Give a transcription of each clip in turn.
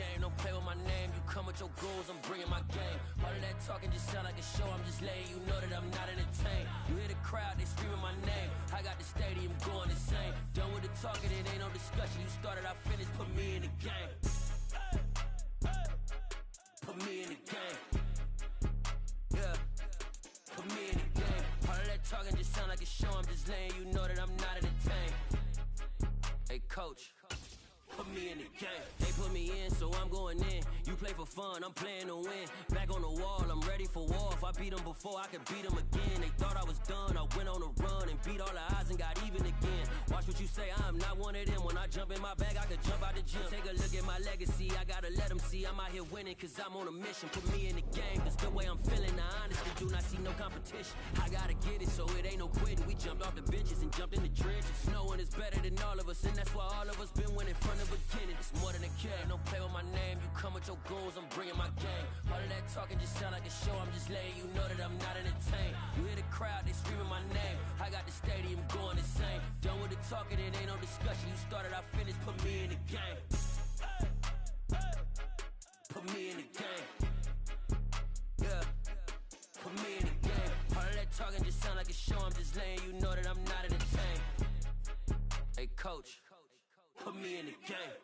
game, don't play with my name. You come with your goals, I'm bringing my game. All of that talking just sound like a show, I'm just letting you know that I'm not entertained. You hear the crowd, they screaming my name. I got the stadium going insane. Done with the talking, it ain't no discussion. You started, I finished, put me in the game. Put me in the game. Yeah, put me in the game. All of that talking just sound like a show, I'm just letting you know that I'm not entertained. Hey coach, put me in the game. They put me in, so I'm going in. You play for fun, I'm playing to win. Back on the wall, I'm ready for war. If I beat them before, I could beat them again. They thought I was done, I went on a run and beat all the odds and got even again. Watch what you say, I'm not one of them. When I jump in my bag, I could jump out the gym. Take a look at my legacy, I gotta let them see I'm out here winning, cause I'm on a mission. Put me in the game, cause the way I'm feeling, I honestly do not see no competition. I gotta get it, so it ain't no quitting. We jumped off the benches and jumped in the trenches. No one is better than all of us, and that's why all of us been winning from the beginning. It's more than a game, don't play with my name. You come with your goals, I'm bringing my game. All of that talking just sound like a show, I'm just letting you know that I'm not entertained. You hear the crowd, they screaming my name. I got the stadium going insane. Done with the talking, it ain't no discussion. You started, I finished, put me in the game. Put me in the game. Yeah, put me in the game. All of that talking just sound like a show, I'm just letting you know that I'm not entertained. Hey coach, put me in the game.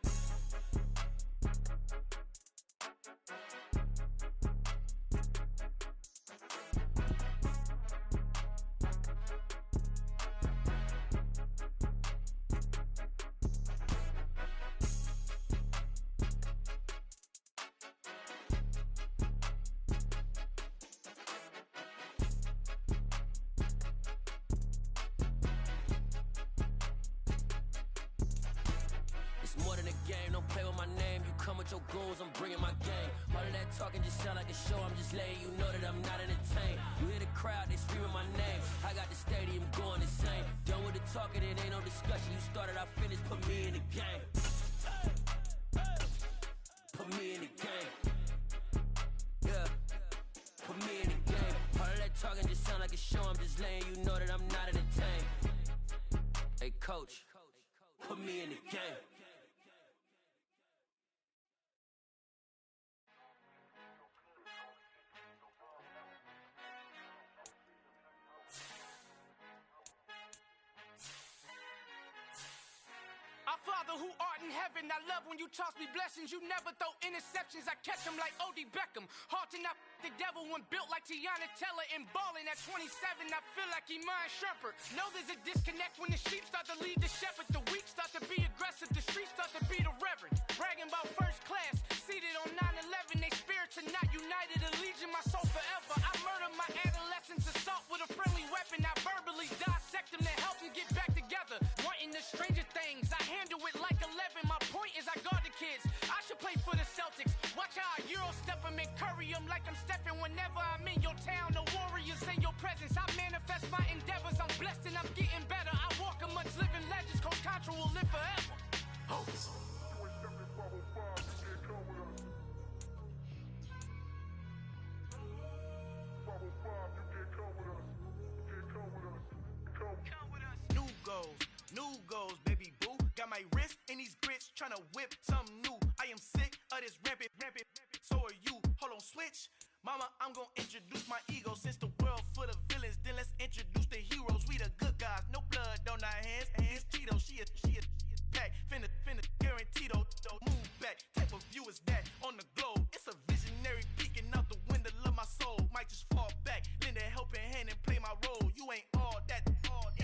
Your goals, I'm bringing my game. All of that talking just sound like a show, I'm just letting you know that I'm not entertained. You hear the crowd, they screaming my name. I got the stadium going insane. Done with the talking, it ain't no discussion. You started, I finished, put me in the game. Put me in the game. Yeah, put me in the game. All of that talking just sound like a show, I'm just letting you know that I'm not entertained. Hey coach, put me in the game. Our Father who art in heaven, I love when you toss me blessings. You never throw interceptions, I catch them like O.D. Beckham. Hard to not the devil when built like Tiana Teller and balling at 27. I feel like Iman Shumpert. Know there's a disconnect when the sheep start to lead the shepherd. The weak start to be aggressive, the streets start to be the reverend. Bragging about first class, seated on 9/11. They spirits are not united, a legion, my soul forever. I murder my adolescence, assault with a friendly weapon. I verbally dissect them to help them get back together. Wanting the stranger things, I handle it like 11. My point is I guard the kids. I should play for the Celtics. Watch how I Euro step them and curry them like I'm stepping. Whenever I'm in your town, the warriors in your presence. I manifest my endeavors. I'm blessed and I'm getting better. I walk amongst living legends. Coach Contra will live forever. Oh. New goals, baby boo. Got my wrist in these grits, tryna whip something new. I am sick of this rampant. So are you. Hold on, switch. Mama, I'm gonna introduce my ego. Since the world full of villains, then let's introduce the heroes. We the good guys, no blood on our hands. Hands Cheeto, she a pack. Finna guaranteed though. Move back, type of view is that on the globe. It's a visionary peeking out the window of my soul. Might just fall back, lend a helping hand and play my role. You ain't all that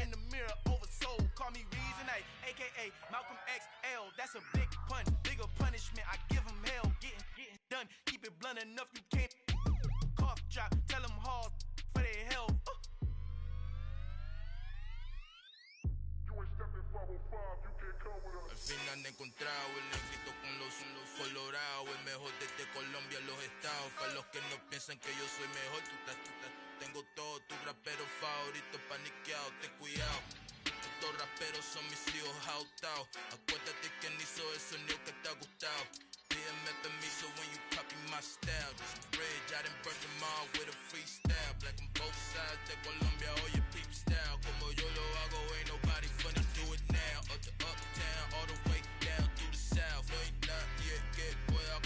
in the mirror oversold. Call me Reason A, aka Malcolm XL. That's a big pun, bigger punishment. I give him hell, getting done. Keep it blunt enough, you can't cough drop. Tell them hard for their health. Al fin han encontrado el éxito con los colorados. El mejor desde Colombia a los estados. Para los que no piensan que yo soy mejor, tengo todos tus raperos favoritos paniqueados. Ten cuidado, estos raperos son mis hijos adoptados. Acuérdate quién hizo el sonido que te ha gustado. Pídeme permiso when you copy my style. Just a bridge, I done burnt them all with a freestyle. Black on both sides de Colombia, oye peep style. Como yo lo hago, ain't nobody funny, do it now. Up to uptown, all the way down to the south. No hay nadie que pueda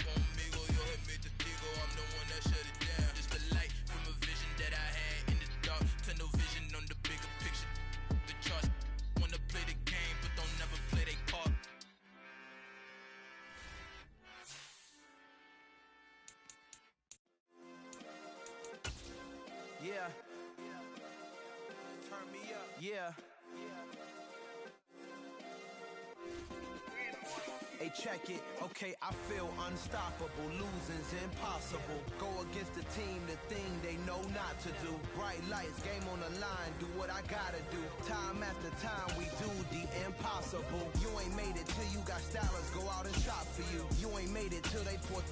Okay, check it. Okay, I feel unstoppable. Losing's impossible. Go against the team, the thing they know not to do. Bright lights, game on the line, do what I gotta do. Time after time, we do the impossible. You ain't made it till you got stylers, go out and shop for you. You ain't made it till they put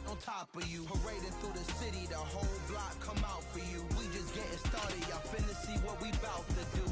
on top of you. Parading through the city, the whole block come out for you. We just getting started, y'all finna see what we bout to do.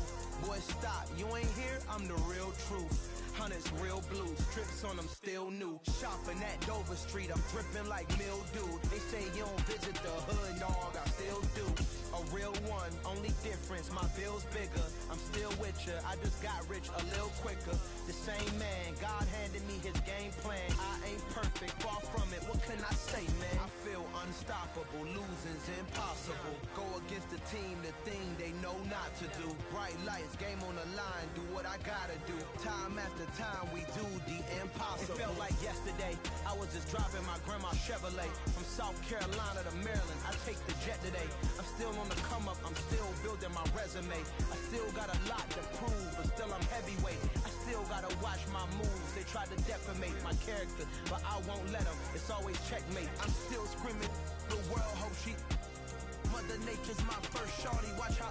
Boy, stop, you ain't here, I'm the real truth. Hundreds real blue, strips on them still new. Shopping at Dover Street, I'm dripping like mildew. They say you don't visit the hood, dog, I still do. A real one, only difference, my bill's bigger. I'm still with ya, I just got rich a little quicker. The same man, God handed me his game plan. I ain't perfect, far from it, what can I say, man? I feel unstoppable, losing's impossible. Go against the team, the thing they know not to do. Bright lights, game on the line, do what I gotta do. Time after time, we do the impossible. It felt like yesterday, I was just driving my grandma's Chevrolet. From South Carolina to Maryland, I take the jet today. I'm still on the come up, I'm still building my resume. I still got a lot to prove, but still I'm heavyweight. I still gotta watch my moves, they try to defamate my character, but I won't let them, it's always checkmate. I'm still screaming, the world hope she Mother Nature's my first shorty, watch how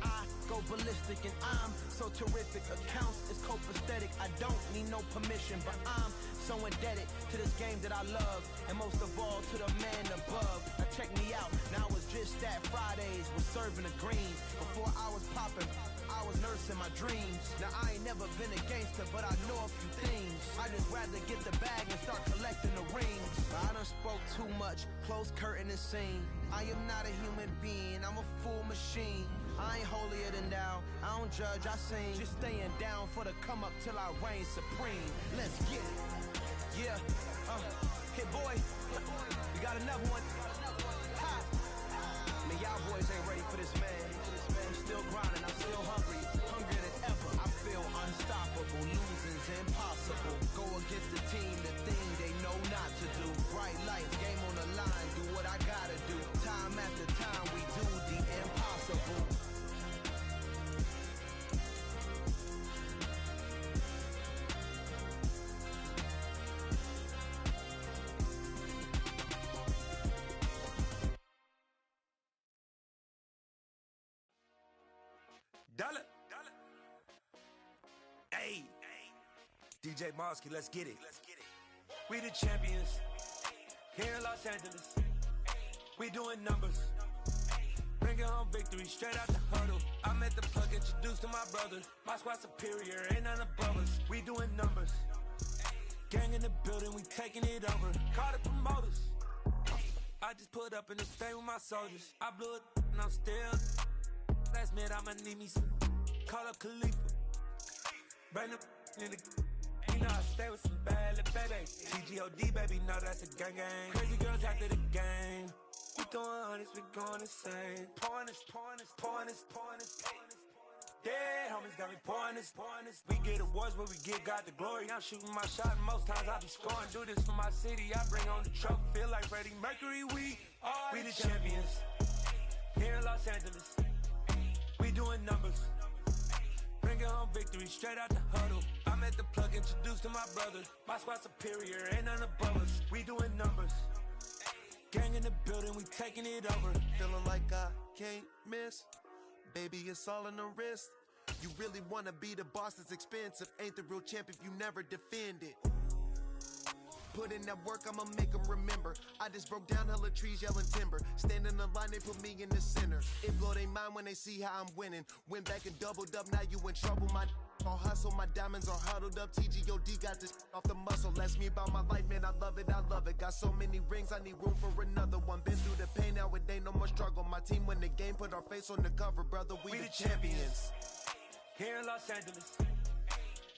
I go ballistic and I'm so terrific. Accounts is copacetic, I don't need no permission, but I'm so indebted to this game that I love, and most of all to the man above. Now check me out, now it's just that Fridays was serving the greens. Before I was popping, I was nursing my dreams. Now I ain't never been a gangster, but I know a few things. I just rather get the bag and start collecting the rings. I done spoke too much, close curtain and scene. I am not a human being, I'm a full machine. I ain't holier than thou, I don't judge, I sing. Just staying down for the come up till I reign supreme. Let's get it. Yeah, hit boy, we got another one. Ha! Man, y'all boys ain't ready for this, man. I'm still grinding, I'm still hungry, hungrier than ever. I feel unstoppable, losing's impossible. Go against the team, the thing they know not to do. Bright lights, game on the line, do what I gotta do. Time after time, we do the impossible. Dollar. Hey. DJ Mosky, let's get it. We the champions. Here in Los Angeles. We doing numbers. Bringing home victory straight out the huddle. I'm at the plug, introduced to my brother. My squad superior, ain't none above us. We doing numbers. Gang in the building, we taking it over. Call the promoters. I just put up in the state with my soldiers. I blew it and I'm still. Last minute I'ma need me some. Call up Khalifa. Bring them in the. You know I stay with some bad little baby. TGOD baby, know that's a gang gang. Crazy girls after the game. We throwing hundreds, we going insane. Pouring this. Dead homies got me pouring this. We get awards where we get God the glory. I'm shooting my shot and most times I be scoring. Do this for my city, I bring on the trophy. Feel like Freddie Mercury, we the champions. Here in Los Angeles. We doing numbers. Bringing home victory straight out the huddle. I'm at the plug, introduced to my brother. My squad superior, ain't none above us. We doing numbers. Gang in the building, we taking it over. Feeling like I can't miss. Baby, it's all in the wrist. You really wanna be the boss, it's expensive. Ain't the real champ if you never defend it. Put in that work, I'ma make them remember. I just broke down hella trees, yelling timber. Stand in the line, they put me in the center. It blow they mind when they see how I'm winning. Went back and doubled up, now you in trouble. My all hustle, my diamonds are huddled up. TGOD got this off the muscle. Ask me about my life, man, I love it. Got so many rings, I need room for another one. Been through the pain, now it ain't no more struggle. My team win the game, put our face on the cover, brother. We the champions. Here in Los Angeles,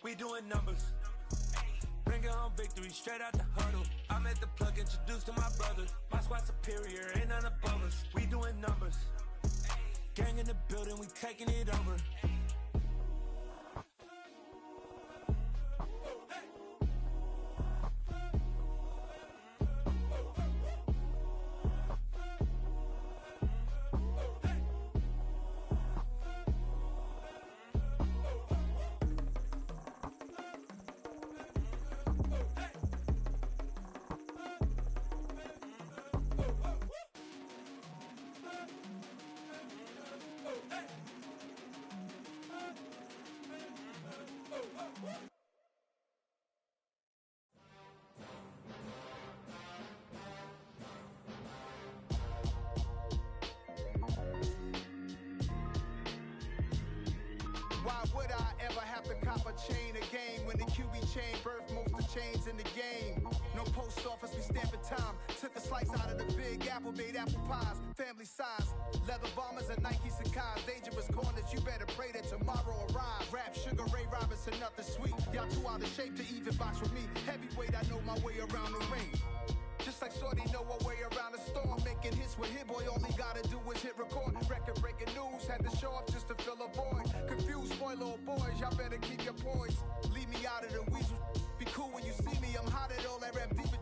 we doing numbers. Bringing home victory straight out the huddle. I'm at the plug, introduced to my brother. My squad superior, ain't none above us. We doing numbers. Gang in the building, we taking it over. chain a game. When the QB chain birthed most of chains in the game. No post office, we stamping time. Took a slice out of the big apple, made apple pies. Family size, leather bombers and Nike Sakai's. Dangerous corners, you better pray that tomorrow arrives. Rap, Sugar Ray Robinson, nothing sweet. Y'all too out of shape to even box with me. Heavyweight, I know my way around the ring. Just like Shorty know her way around the storm. Making hits with Hit Boy, all he gotta do is hit record. Record breaking news, had to show up just to fill a void. Confused, spoil little boys, y'all better keep your poise. Leave me out of the weasel. Be cool when you see me, I'm hot at all that rap deep.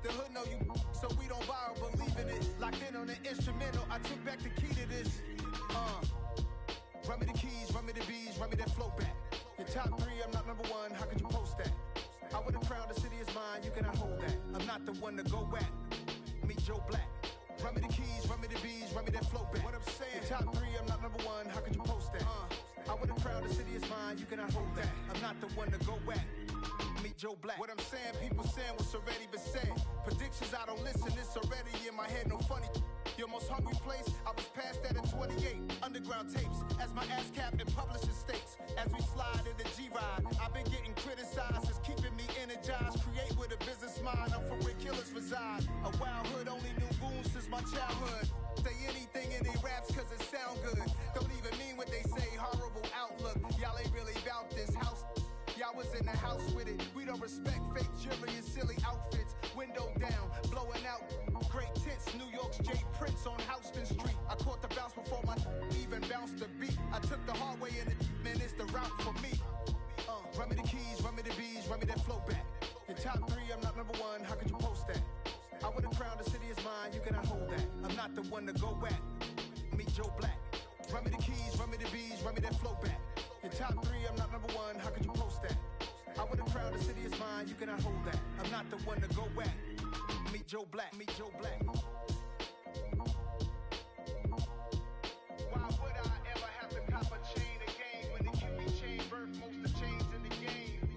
The hood know you, so we don't borrow, believe in it. Locked in on the instrumental, I took back the key to this. Run me the keys, run me the bees, run me that flow back. Your top 3, I'm not number 1, how could you post that? I would've crowned the city is mine, you cannot hold that. I'm not the one to go back. Meet Joe Black. Run me the keys, run me the bees, run me that flow back. What I'm saying, your top 3, I'm not number 1, how could you post that? I would've crowned the city is mine, you cannot hold that. I'm not the one to go back. Meet Joe Black. What I'm saying, people saying what's already been said. Predictions, I don't listen, it's already in my head, no funny. Your most hungry place, I was past that at 28. Underground tapes, as my ass cap in publishing states. As we slide in the G-Ride, I've been getting criticized, it's keeping me energized. Create with a business mind, I'm from where killers reside. A wild hood, only knew goons since my childhood. Say anything in they raps cause it sound good. Don't even mean what they say, horrible outlook. Y'all ain't really about this house. Y'all was in the house with it. We don't respect fake jewelry and silly outfits. Window down, blowing out great tits. New York's J. Prince on Houston Street. I caught the bounce before my even bounced the beat. I took the hard way and man, it's the route for me. Run me the keys, run me the bees, run me that flow back. Your top 3, I'm not number 1, how could you post that? I would've crowned the city is mine, you cannot hold that. I'm not the one to go back. Meet Joe Black. Run me the keys, run me the bees, run me that flow back. Your top 3, I'm not number 1, how could you post that? I would've crowned the city is mine, you cannot hold that. I'm not the one to go back. Meet Joe Black, meet Joe Black. Why would I ever have to cop a chain again when the QB chain birthed most of chains in the game?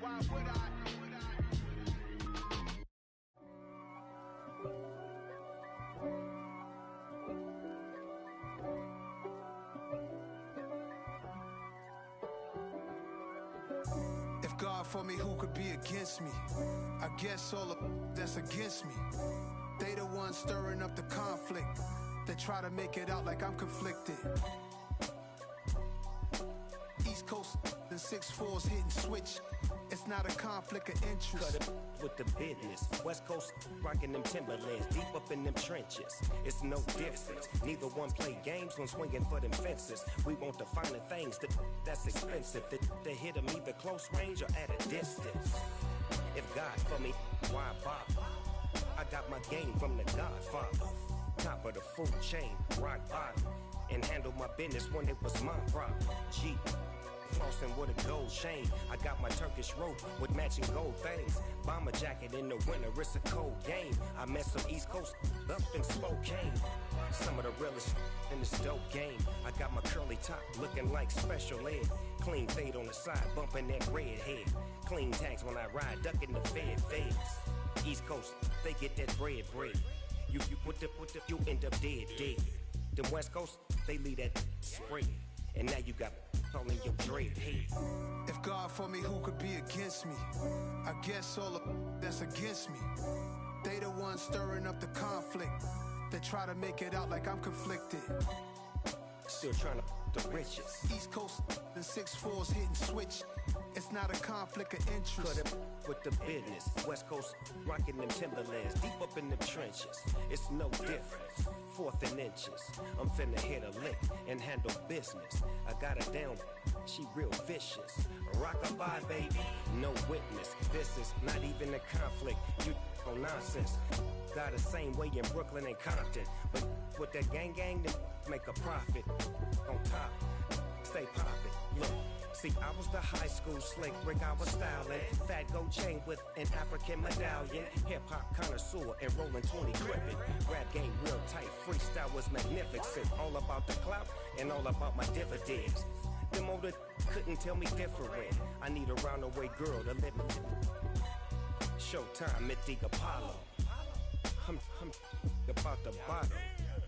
Why would I? If God for me, who could be against me? I guess all of that's against me. They the ones stirring up the conflict. They try to make it out like I'm conflicted. East Coast and 6'4's hitting switch. It's not a conflict of interest. Cut it with the business. West Coast rocking them Timberlands, deep up in them trenches. It's no difference. Neither one play games when swinging for them fences. We want the finer things that's expensive. That hit them either close range or at a distance. If God for me, why bother? I got my game from the Godfather. Top of the food chain, rock bottom. And handle my business when it was my problem. G. Flossing with a gold chain. I got my Turkish rope with matching gold things. Bomber jacket in the winter, it's a cold game. I met some East Coast up in Spokane. Some of the realest in this dope game. I got my curly top looking like special ed. Clean fade on the side, bumping that red head. Clean tags when I ride, ducking the feds. East Coast, they get that bread. You you end up dead. Then West Coast, they leave that spray. And now you got all in your dread head. If God for me, who could be against me? I guess all of that's against me. They the ones stirring up the conflict. They try to make it out like I'm conflicted. Still trying to the riches. East Coast and 6'4's hitting switch. It's not a conflict of interest. Cut it with the business. West Coast rocking them Timberlands, deep up in them trenches. It's no difference. 4th and inches. I'm finna hit a lick and handle business. I got her down, she real vicious. Rock-a-bye, baby, no witness. This is not even a conflict. You on nonsense. Got the same way in Brooklyn and Compton. But with that gang, then make a profit. On top, stay poppin'. Look. See, I was the high school slick Rick, I was styling. Fat gold chain with an African medallion. Hip-hop connoisseur and rolling 20 gripping. Rap game real tight, freestyle was magnificent. All about the clout and all about my dividends. Them older couldn't tell me different. I need a roundaway girl to live in. Showtime at the Apollo. I'm about the bottom.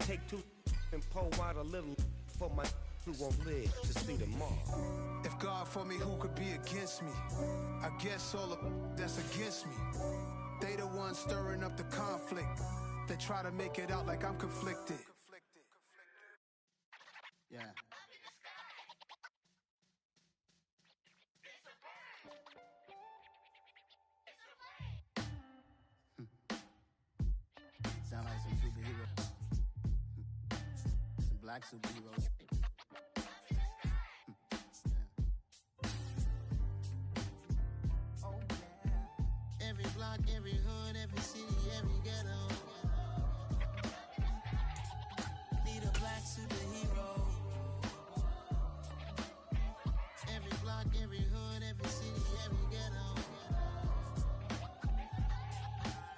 Take two and pour out a little for my who won't live to see tomorrow. If God for me, who could be against me? I guess all of that's against me. They the ones stirring up the conflict. They try to make it out like I'm conflicted. Yeah. Sound like some superheroes. Some black superheroes. Every block, every hood, every city, every ghetto. Need a black superhero. Every block, every hood, every city, every ghetto.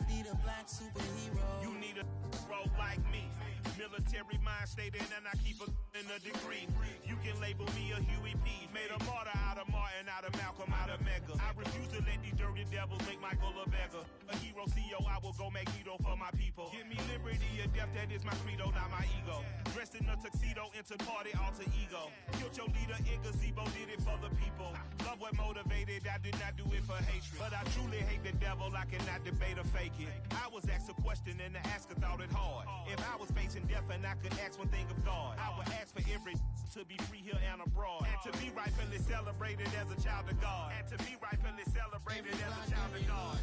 Need a black superhero. You need a role like me. Military mind stated, and I keep in a degree. You can label me a Huey P. Made a martyr out of Martin, out of Malcolm, out of Mega. I refuse to let these dirty devils make Michael a beggar. A hero CEO, I will go Magneto for my people. Give me liberty or death, that is my credo, not my ego. Dressed in a tuxedo, into party, alter ego. Killed your leader in gazebo, did it for the people. Love what motivated, I did not do it for hatred. But I truly hate the devil, I cannot debate or fake it. I was asked a question and the asker thought it hard. If I was facing death and I could ask one thing of God, I would ask for every to be free here and abroad, and to be rightfully celebrated as a child of God, and to be rightfully celebrated as a child of God.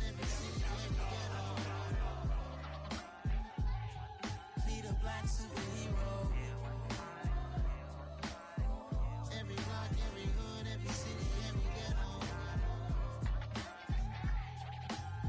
Need a black superhero. Every block, every hood, every city, every ghetto.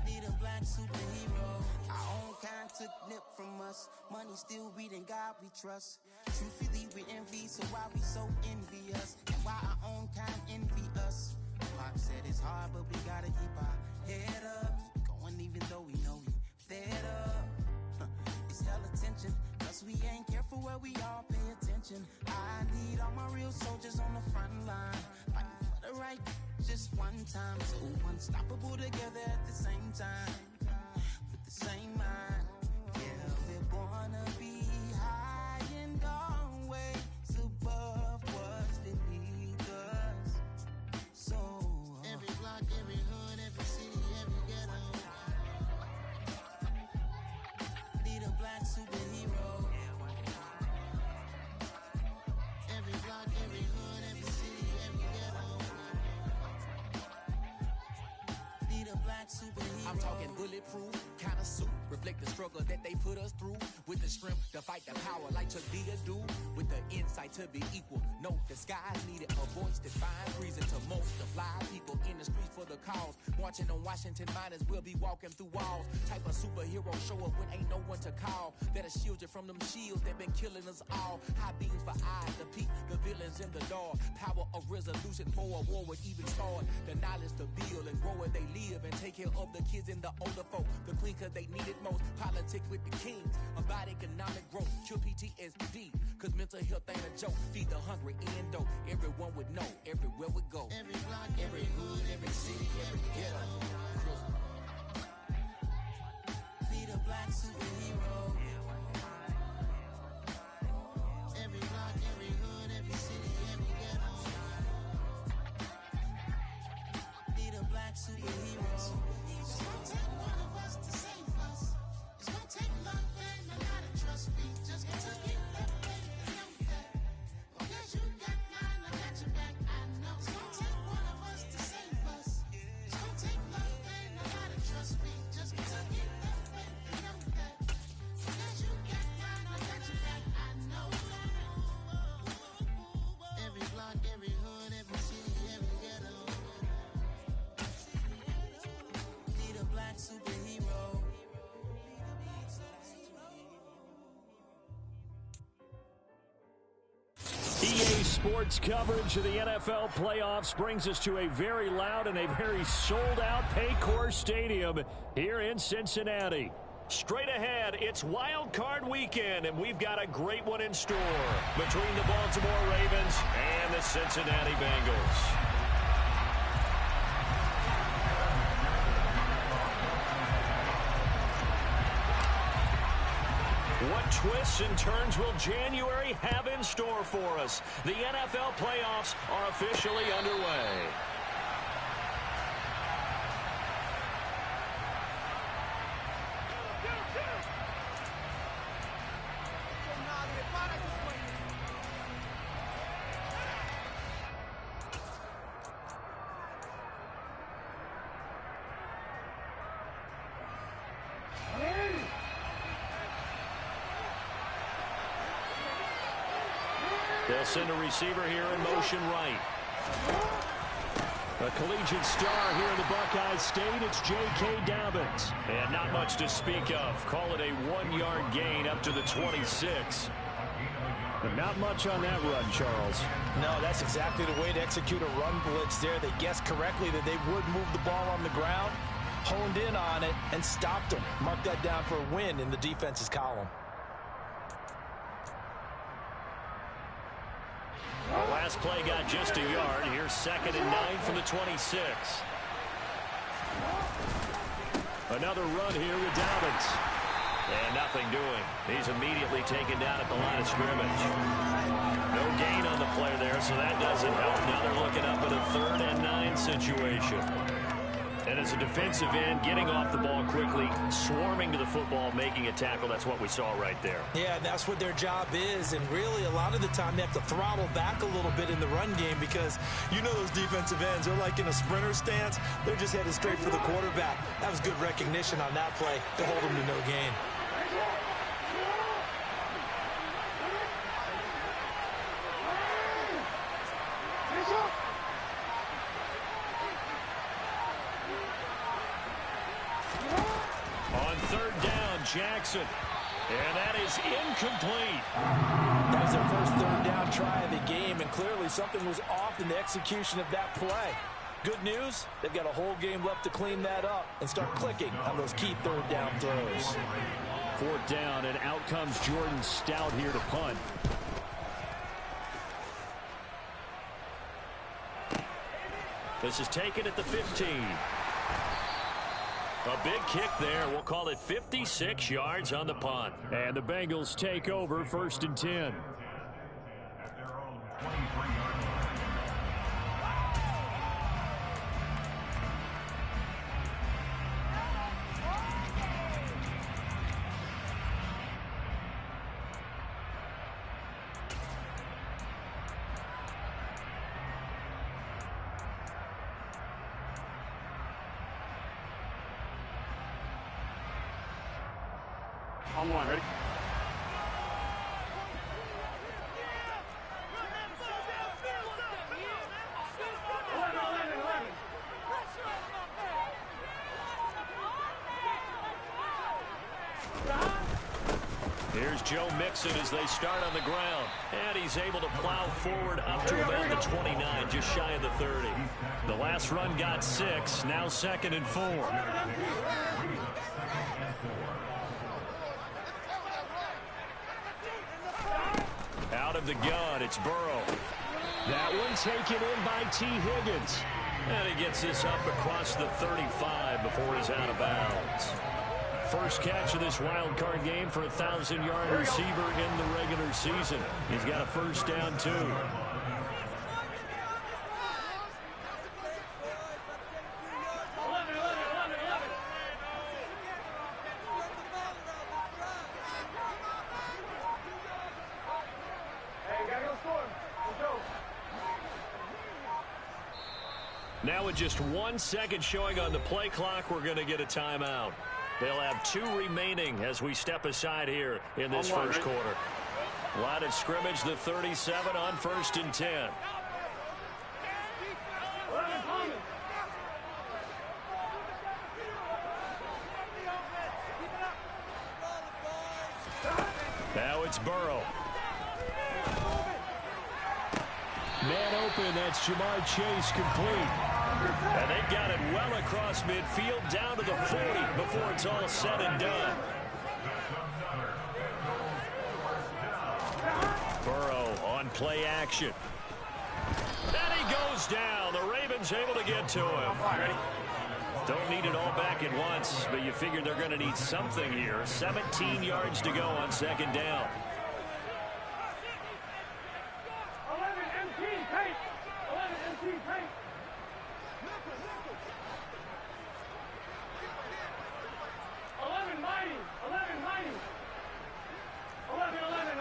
Need a black superhero. Our own kind took nip from us. Money still reading God we trust. Truthfully we envy, so why we so envious? And why our own kind envy us? Pac said it's hard, but we gotta keep our head up. Going even though we know we fed up. It's hell attention, cause we ain't careful where we all pay attention. I need all my real soldiers on the front line, fighting for the right just one time. So unstoppable together at the same time, with the same mind. Yeah, we're born to be high and always above what's beneath us. So every block, every hood, every city, every ghetto. Need a black superhero. Every block, every hood, every city, every ghetto. Need a black superhero. I'm talking bulletproof kind of suit, reflect the struggle that they put us through, with the strength to fight the power like Chuck D do, with the insight to be equal. No disguise needed, a voice that finds reason to multiply people in the streets for the cause. Marching on Washington miners, we'll be walking through walls. Type of superhero show up when ain't no one to call. That'll shield you from them shields that been killing us all. High beams for eyes, the peak, the villains in the dark. Power of resolution for a war would even start. The knowledge to build and grow where they live and take care of the kids and the older folk. The queen cause they need it most. Politics with the kings, about economic growth. Cure PTSD, cause mental health ain't a joke. Feed the hungry, end dope. Everyone would know, everywhere we go. Every block, every hood, every city, every ghetto. Need a black superhero. Every block, every hood, every city, every ghetto. Need a black superhero. It's gonna take one of us to save us. It's gonna take love and a lot of trust. We just gotta get that faith and know that. Because you got mine, I got your back. I know it's gonna take one of us to save us. It's gonna take love and a lot of trust. We just gotta get that faith and know that. Because you got mine, I got your back. I know. Every block, every hood, every city, every ghetto. Need a black superhero. EA Sports coverage of the NFL playoffs brings us to a very loud and a very sold-out Paycor Stadium here in Cincinnati. Straight ahead, it's Wild Card Weekend, and we've got a great one in store between the Baltimore Ravens and the Cincinnati Bengals. What twists and turns will January have in store for us? The NFL playoffs are officially underway. They'll send a receiver here in motion right. A collegiate star here in the Buckeye State, it's J.K. Dobbins. And not much to speak of. Call it a 1-yard gain up to the 26. But not much on that run, Charles. No, that's exactly the way to execute a run blitz there. They guessed correctly that they would move the ball on the ground, honed in on it, and stopped them. Mark that down for a win in the defense's column. Our last play got just a yard. Here's 2nd and 9 from the 26. Another run here with Dobbins. And nothing doing. He's immediately taken down at the line of scrimmage. No gain on the play there, so that doesn't help. Now they're looking up at a 3rd and 9 situation. And as a defensive end, getting off the ball quickly, swarming to the football, making a tackle, that's what we saw right there. Yeah, that's what their job is, and really a lot of the time they have to throttle back a little bit in the run game because you know those defensive ends, they're like in a sprinter stance. They're just headed straight for the quarterback. That was good recognition on that play to hold them to no gain. Jackson, and that is incomplete. That was their first 3rd down try of the game, and clearly something was off in the execution of that play. Good news, they've got a whole game left to clean that up and start clicking on those key 3rd down throws. 4th down, and out comes Jordan Stout here to punt. This is taken at the 15. A big kick there. We'll call it 56 yards on the punt. And the Bengals take over 1st and 10. On one, ready? Here's Joe Mixon as they start on the ground. And he's able to plow forward up to about the 29, just shy of the 30. The last run got 6, now 2nd and 4. Out of the gun, it's Burrow. That one taken in by T. Higgins. And he gets this up across the 35 before he's out of bounds. First catch of this wild card game for a 1,000-yard receiver in the regular season. He's got a 1st down, too. Now with just 1 second showing on the play clock, we're going to get a timeout. They'll have 2 remaining as we step aside here in this first quarter. Line of scrimmage, the 37 on 1st and 10. Now it's Burrow. Man open, that's Jamar Chase complete. And they've got it well across midfield down to the 40 before it's all said and done. Burrow on play action. And he goes down. The Ravens able to get to him. Ready? Don't need it all back at once, but you figure they're going to need something here. 17 yards to go on second down. 11 MT tape. 11 MT tape. 11 mighty. 11 mighty. 11, 11,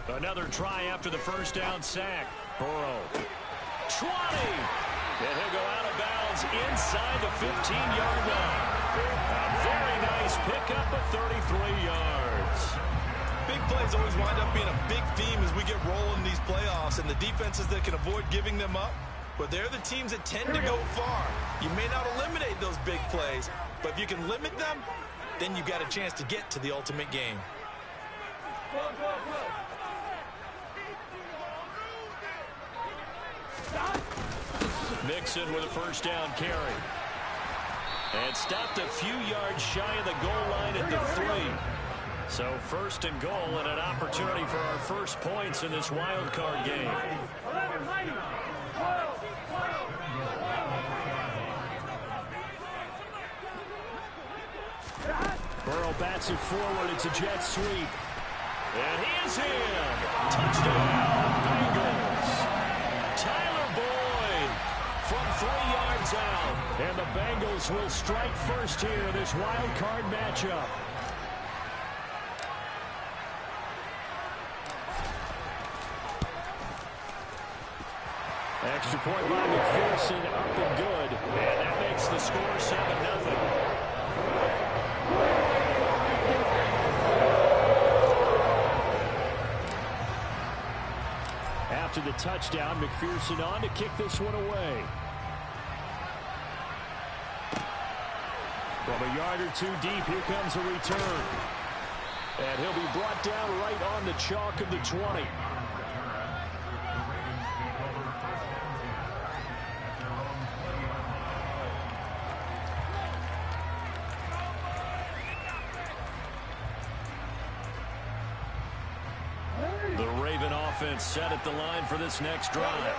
11. Another try after the first down sack. Burrow. 20. And he'll go out of bounds inside the 15-yard line. A very nice pickup of 33 yards. Big plays always wind up being a big theme as we get rolling in these playoffs, and the defenses that can avoid giving them up, but they're the teams that tend to go far. You may not eliminate those big plays, but if you can limit them, then you've got a chance to get to the ultimate game. Mixon with a first down carry. And stopped a few yards shy of the goal line at the 3. So first and goal and an opportunity for our first points in this wild card game. Burrow bats it forward. It's a jet sweep. And he is in. Touchdown, Bengals. Tyler Boyd from 3 yards out. And the Bengals will strike first here, this wild card matchup. Extra point by McPherson, up and good. And that makes the score 7-0. After the touchdown, McPherson on to kick this one away. From a yard or 2 deep, here comes a return. And he'll be brought down right on the chalk of the 20. Set at the line for this next drive.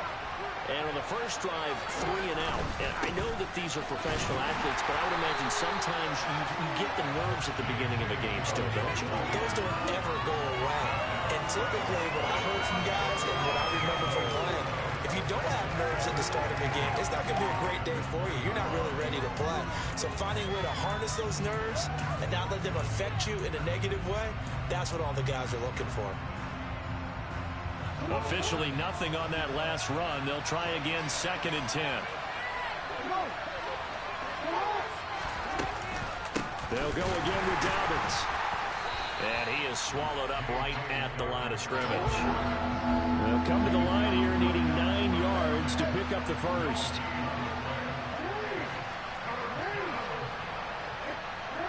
And on the first drive, 3 and out. And I know that these are professional athletes, but I would imagine sometimes you get the nerves at the beginning of a game still, don't you? Those don't ever go away. And typically what I heard from guys and what I remember from playing, if you don't have nerves at the start of a game, it's not going to be a great day for you. You're not really ready to play. So finding a way to harness those nerves and not let them affect you in a negative way, that's what all the guys are looking for. Officially nothing on that last run. They'll try again, 2nd and 10. They'll go again with Dobbins. And he is swallowed up right at the line of scrimmage. They'll come to the line here needing 9 yards to pick up the first.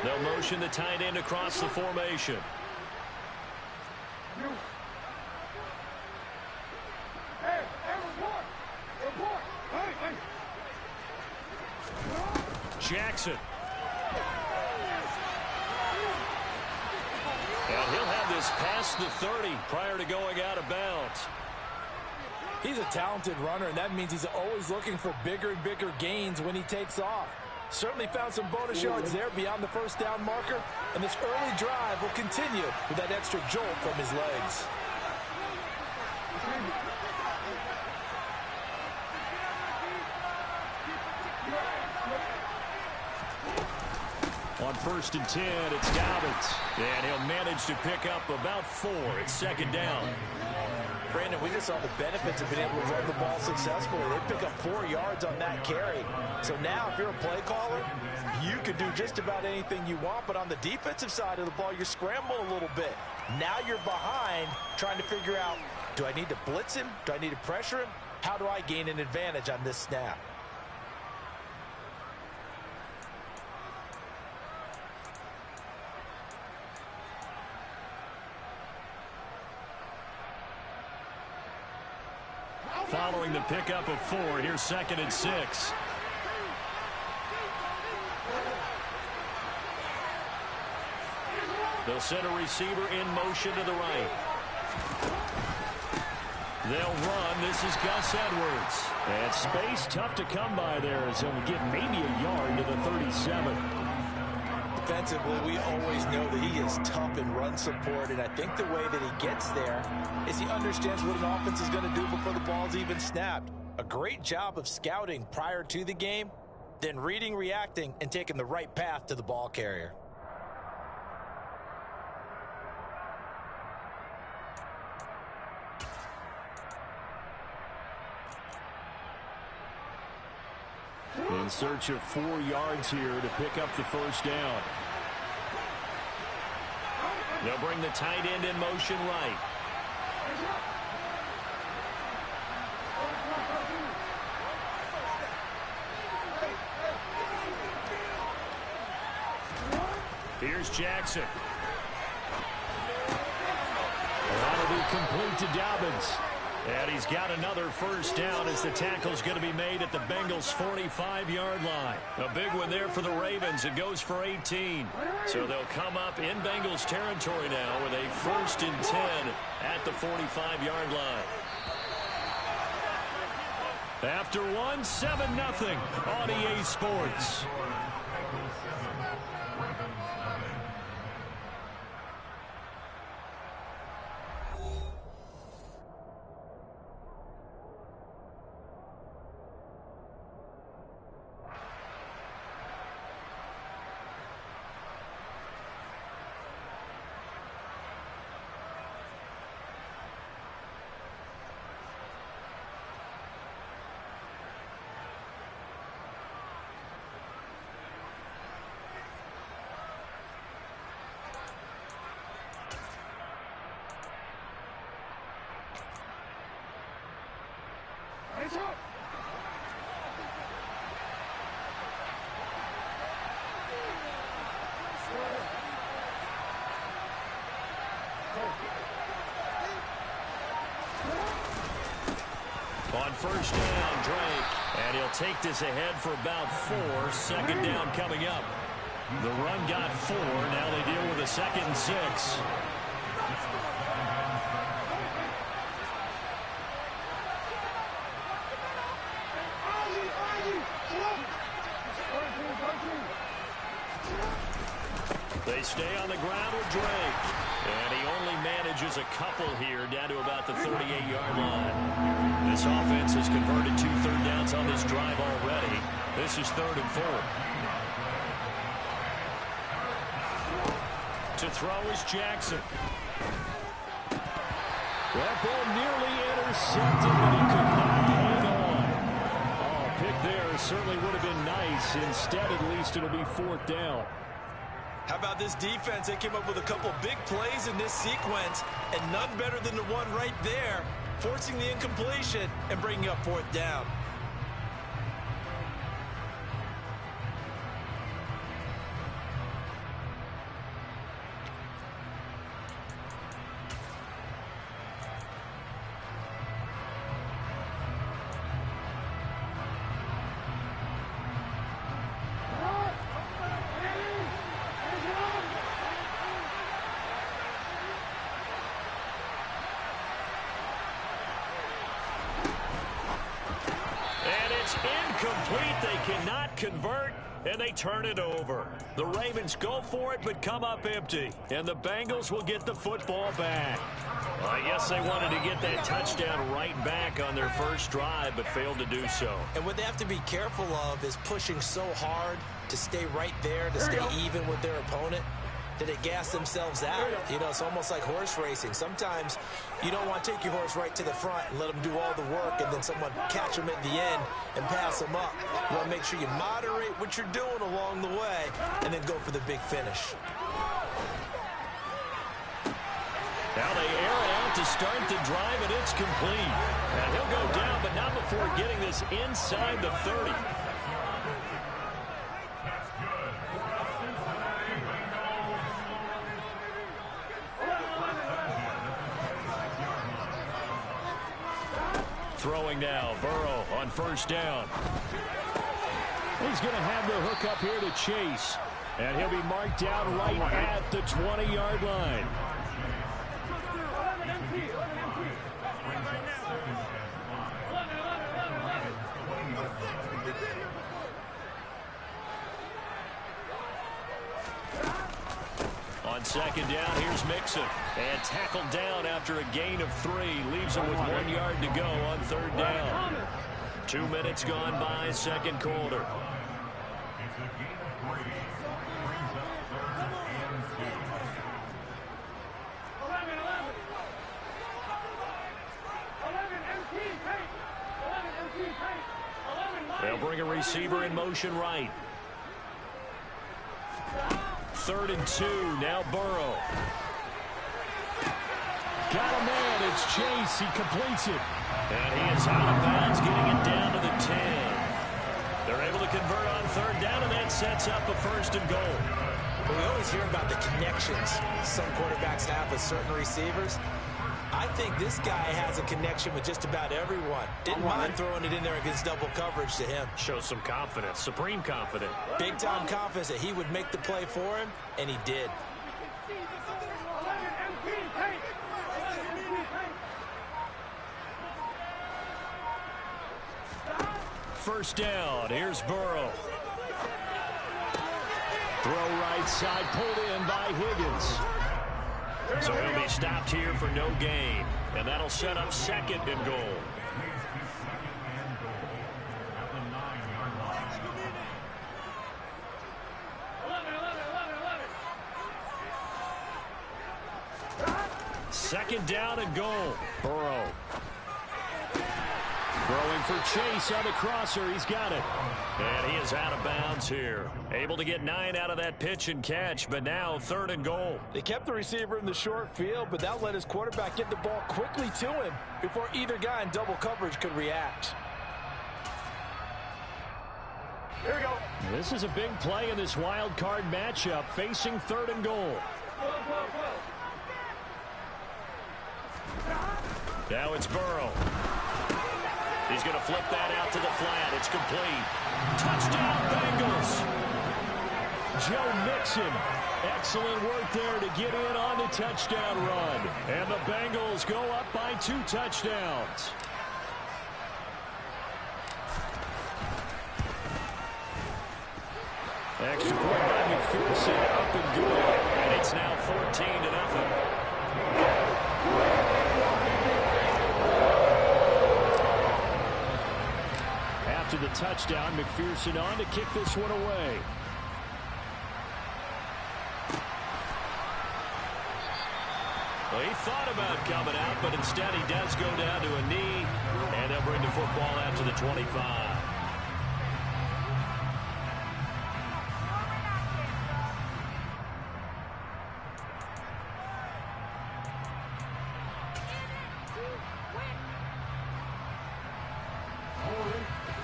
They'll motion the tight end across the formation. Jackson. And he'll have this past the 30 prior to going out of bounds. He's a talented runner, and that means he's always looking for bigger and bigger gains when he takes off. Certainly found some bonus yards there beyond the first down marker, and this early drive will continue with that extra jolt from his legs. On 1st and 10, it's Dobbins. And he'll manage to pick up about 4. It's 2nd down. Brandon, we just saw the benefits of being able to run the ball successfully. They pick up 4 yards on that carry. So now, if you're a play caller, you can do just about anything you want. But on the defensive side of the ball, you're scrambling a little bit. Now you're behind, trying to figure out, do I need to blitz him? Do I need to pressure him? How do I gain an advantage on this snap? Following the pickup of 4, here's 2nd and 6. They'll send a receiver in motion to the right. They'll run. This is Gus Edwards. And space tough to come by there as he'll get maybe a yard to the 37. Defensively, we always know that he is tough in run support, and I think the way that he gets there is he understands what an offense is going to do before the ball's even snapped. A great job of scouting prior to the game, then reading, reacting, and taking the right path to the ball carrier. In search of 4 yards here to pick up the first down. They'll bring the tight end in motion right. Here's Jackson. That'll be complete to Dobbins. And he's got another first down as the tackle's going to be made at the Bengals' 45-yard line. A big one there for the Ravens. It goes for 18. So they'll come up in Bengals territory now with a 1st and 10 at the 45-yard line. After one, 7-0 on EA Sports. On first down, Drake. And he'll take this ahead for about 4. 2nd down coming up. The run got 4. Now they deal with a 2nd and 6. They stay on the ground with Drake. And he only manages a couple here down to about the 38-yard line. This offense has converted 2 third downs on this drive already. This is 3rd and 4. To throw is Jackson. That ball nearly intercepted, but he could not hang on. Oh, pick there certainly would have been nice. Instead, at least it'll be 4th down. How about this defense? They came up with a couple big plays in this sequence, and none better than the one right there, forcing the incompletion and bringing up 4th down. Incomplete. They cannot convert, and they turn it over. The Ravens go for it, but come up empty. And the Bengals will get the football back. Well, I guess they wanted to get that touchdown right back on their first drive, but failed to do so. And what they have to be careful of is pushing so hard to stay right there, to stay even with their opponent, that they gas themselves out. You know, it's almost like horse racing. Sometimes you don't want to take your horse right to the front and let them do all the work, and then someone catch them at the end and pass them up. You want to make sure you moderate what you're doing along the way and then go for the big finish. Now they air it out to start the drive, and it's complete. And he'll go down, but not before getting this inside the 30. Throwing now, Burrow on first down. He's going to have the hook up here to Chase. And he'll be marked down right at the 20-yard line. On second down, here's Mixon. And tackled down after a gain of 3. Leaves him with 1 yard to go on third down. 2 minutes gone by, second quarter. They'll bring a receiver in motion right. 3rd and 2. Now Burrow. Got a man. It's Chase. He completes it. And he is out of bounds, getting it down to the 10. They're able to convert on third down, and that sets up a 1st and goal. We always hear about the connections some quarterbacks have with certain receivers. I think this guy has a connection with just about everyone. Didn't mind throwing it in there against double coverage to him. Shows some confidence, supreme confidence. Big-time confidence that he would make the play for him, and he did. First down, here's Burrow. Throw right side, pulled in by Higgins. So he'll be stopped here for no gain. And that'll set up 2nd and goal. Second down and goal. Burrow. Throwing for Chase on the crosser. He's got it. And he is out of bounds here. Able to get 9 out of that pitch and catch, but now 3rd and goal. They kept the receiver in the short field, but that let his quarterback get the ball quickly to him before either guy in double coverage could react. Here we go. This is a big play in this wild card matchup, facing 3rd and goal. Now it's Burrow. He's going to flip that out to the flat. It's complete. Touchdown, Bengals. Joe Mixon. Excellent work there to get in on the touchdown run. And the Bengals go up by 2 touchdowns. Extra point by McPherson. Up and good. And it's now 14-0. After the touchdown, McPherson on to kick this one away. Well, he thought about coming out, but instead he does go down to a knee, and they'll bring the football out to the 25.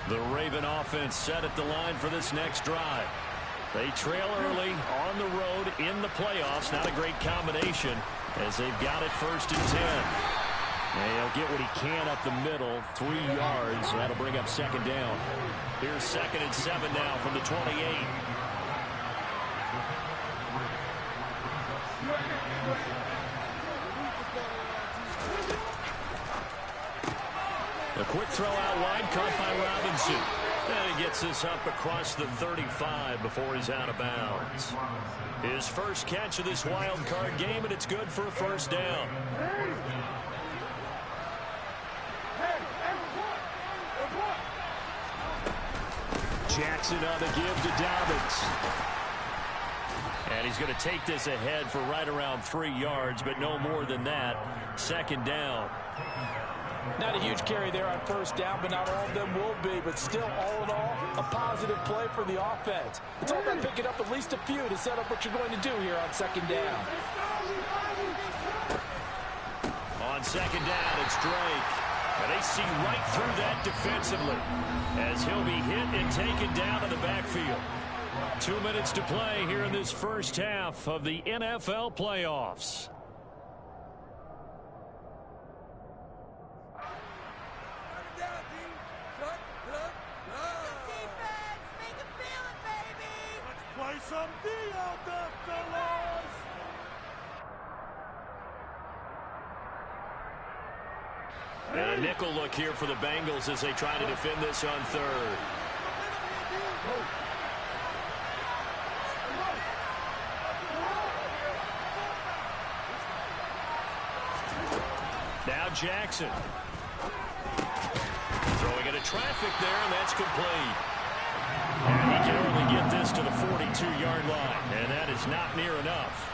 The Raven offense set at the line for this next drive. They trail early on the road in the playoffs. Not a great combination as they've got it 1st and 10. And he'll get what he can up the middle, 3 yards. That'll bring up 2nd down. Here's 2nd and 7 now from the 28. A quick throw out wide, caught by Robinson. And he gets this up across the 35 before he's out of bounds. His first catch of this wild card game, and it's good for a 1st down. Jackson on the give to Dobbins. And he's going to take this ahead for right around 3 yards, but no more than that. 2nd down. Not a huge carry there on 1st down, but not all of them will be. But still, all in all, a positive play for the offense. It's all about picking up at least a few to set up what you're going to do here on 2nd down. On 2nd down, it's Drake. And they see right through that defensively as he'll be hit and taken down in the backfield. 2 minutes to play here in this first half of the NFL playoffs. And a nickel look here for the Bengals as they try to defend this on 3rd. Now Jackson. Throwing into traffic there, and that's complete. And he can only get this to the 42-yard line, and that is not near enough.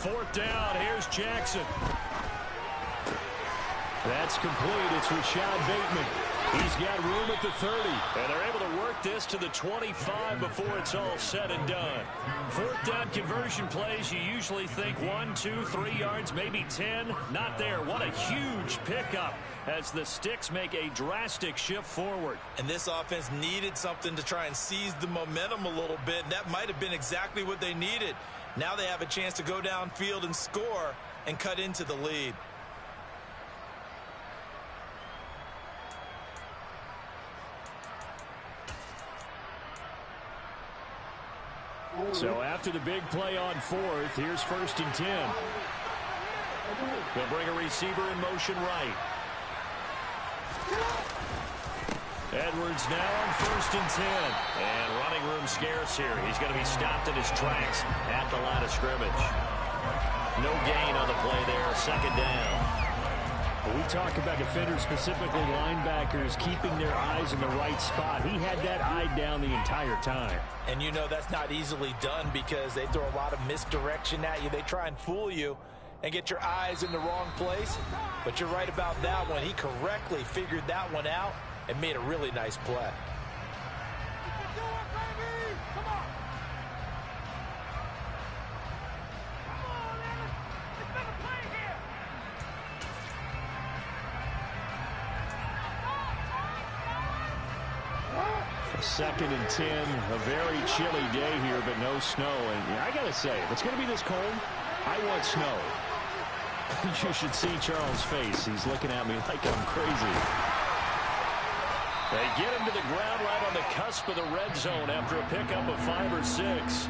Fourth down, here's Jackson. That's complete. It's Rashad Bateman. He's got room at the 30. And they're able to work this to the 25 before it's all said and done. Fourth down conversion plays, you usually think 1, 2, 3 yards, maybe 10. Not there. What a huge pickup as the Sticks make a drastic shift forward. And this offense needed something to try and seize the momentum a little bit. And that might have been exactly what they needed. Now they have a chance to go downfield and score and cut into the lead. So after the big play on fourth, here's 1st and 10. They'll bring a receiver in motion right. Edwards now on 1st and 10. And running room scarce here. He's going to be stopped in his tracks at the line of scrimmage. No gain on the play there. 2nd down. When we talk about defenders, specifically linebackers, keeping their eyes in the right spot. He had that eye down the entire time. And you know that's not easily done because they throw a lot of misdirection at you. They try and fool you and get your eyes in the wrong place. But you're right about that one. He correctly figured that one out and made a really nice play. Second and 10, a very chilly day here, but no snow. And I got to say, if it's going to be this cold, I want snow. You should see Charles' face. He's looking at me like I'm crazy. They get him to the ground right on the cusp of the red zone after a pickup of 5 or 6.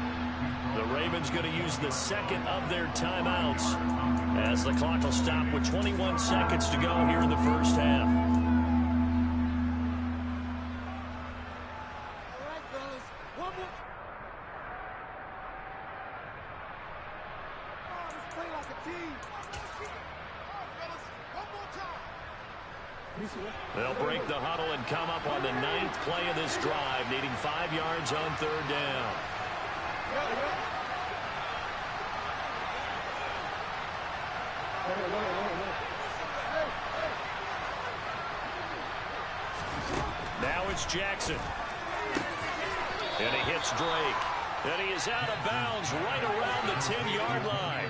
The Ravens going to use the second of their timeouts as the clock will stop with 21 seconds to go here in the first half. They'll break the huddle and come up on the 9th play of this drive, needing 5 yards on 3rd down. Now it's Jackson. And he hits Drake. And he is out of bounds right around the 10-yard line.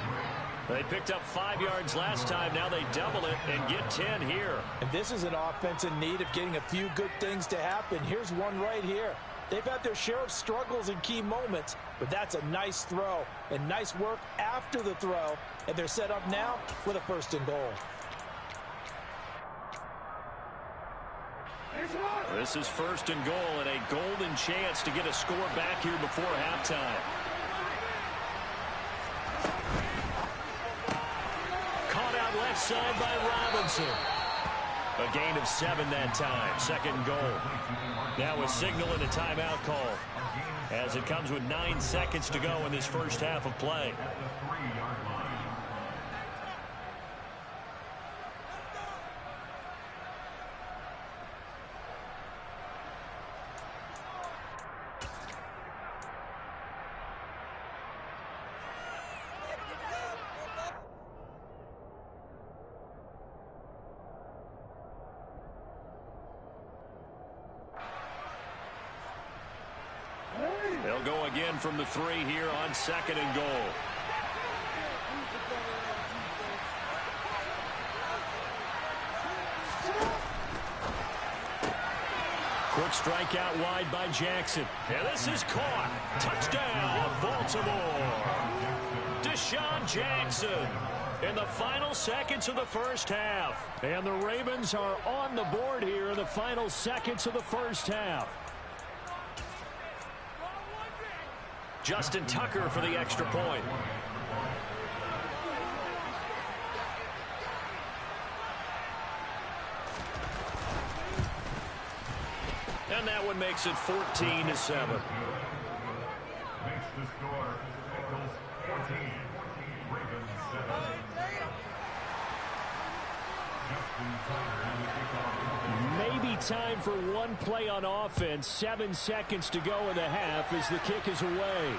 They picked up 5 yards last time. Now they double it and get 10 here. And this is an offense in need of getting a few good things to happen. Here's one right here. They've had their share of struggles in key moments, but that's a nice throw and nice work after the throw. And they're set up now with a 1st and goal. This is 1st and goal and a golden chance to get a score back here before halftime. Left side by Robinson. A gain of 7 that time. 2nd goal. Now a signal and a timeout call as it comes with 9 seconds to go in this first half of play. They'll go again from the 3 here on 2nd and goal. Quick strike out wide by Jackson. And this is caught. Touchdown, Baltimore. Deshaun Jackson in the final seconds of the first half. And the Ravens are on the board here in the final seconds of the first half. Justin Tucker for the extra point. And that one makes it 14-7. Makes the score Bengals 14, Ravens 7. Maybe time for one play on offense. 7 seconds to go in the half as the kick is away.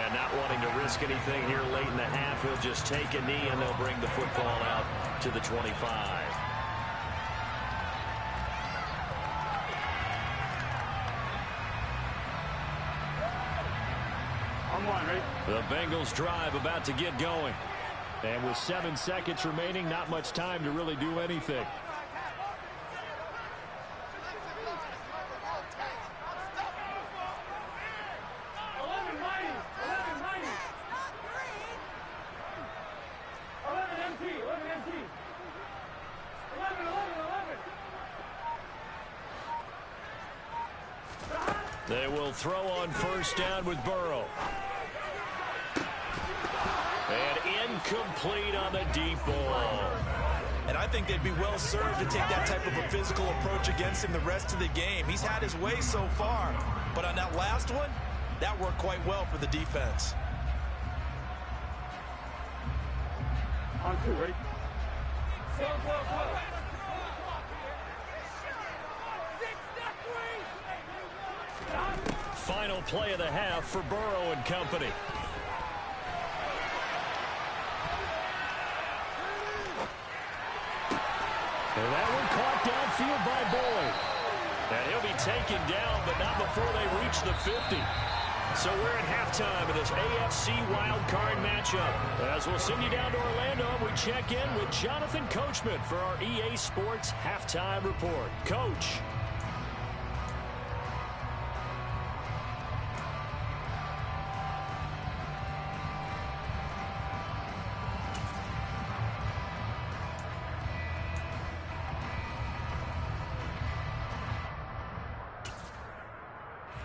And not wanting to risk anything here late in the half, he'll just take a knee and they'll bring the football out to the 25. The Bengals drive about to get going. And with 7 seconds remaining, not much time to really do anything. They will throw on first down with Burrow. And incomplete on the deep ball. And I think they'd be well served to take that type of a physical approach against him the rest of the game. He's had his way so far. But on that last one, that worked quite well for the defense. On 2, ready? Final play of the half for Burrow and company. And that one caught downfield by Boyd. And he'll be taken down, but not before they reach the 50. So we're at halftime of this AFC wildcard matchup. As we'll send you down to Orlando, we check in with Jonathan Coachman for our EA Sports Halftime Report. Coach.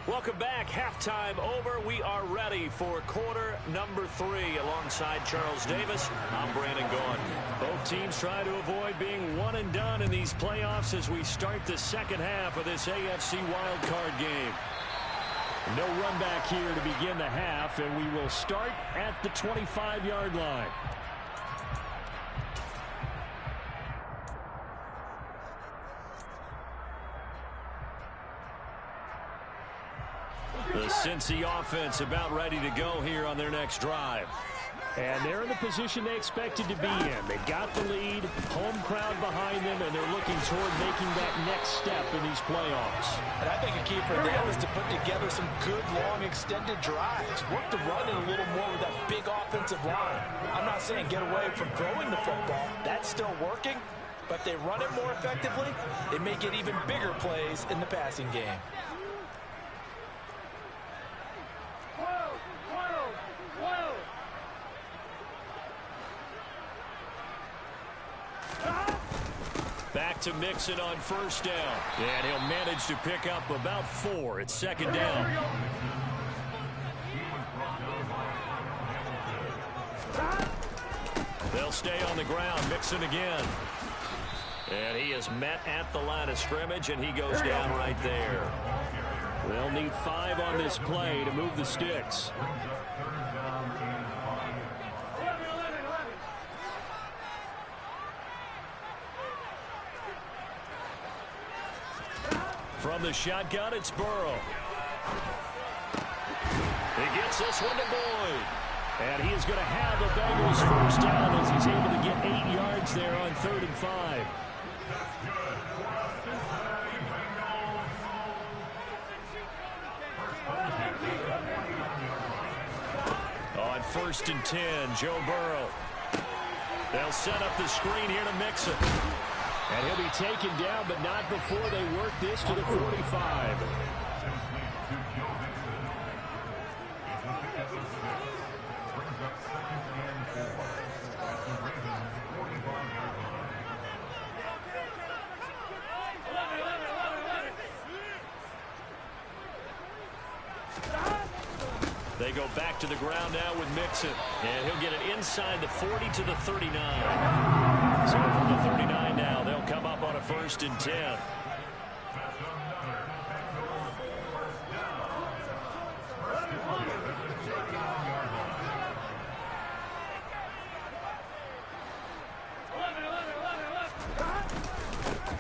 Welcome back. Halftime over. We are ready for quarter number 3. Alongside Charles Davis, I'm Brandon Gaughan. Both teams try to avoid being one and done in these playoffs as we start the second half of this AFC wildcard game. No run back here to begin the half, and we will start at the 25-yard line. The Cincy offense about ready to go here on their next drive. And they're in the position they expected to be in. They've got the lead, home crowd behind them, and they're looking toward making that next step in these playoffs. And I think a key for them is to put together some good, long, extended drives. Work the run in a little more with that big offensive line. I'm not saying get away from throwing the football. That's still working. But they run it more effectively, they may get even bigger plays in the passing game. Back to Mixon on first down. And he'll manage to pick up about 4. It's second down. They'll stay on the ground. Mixon again. And he is met at the line of scrimmage, and he goes down right there. They'll need 5 on this play to move the sticks. From the shotgun, it's Burrow. He gets this one to Boyd. And he is going to have the Bengals first down as he's able to get 8 yards there on 3rd and 5. On 1st and 10, Joe Burrow. They'll set up the screen here to Mixon. And he'll be taken down, but not before they work this to the 45. They go back to the ground now with Mixon. And he'll get it inside the 40 to the 39. So from the 39 now, they'll come up on a 1st and 10.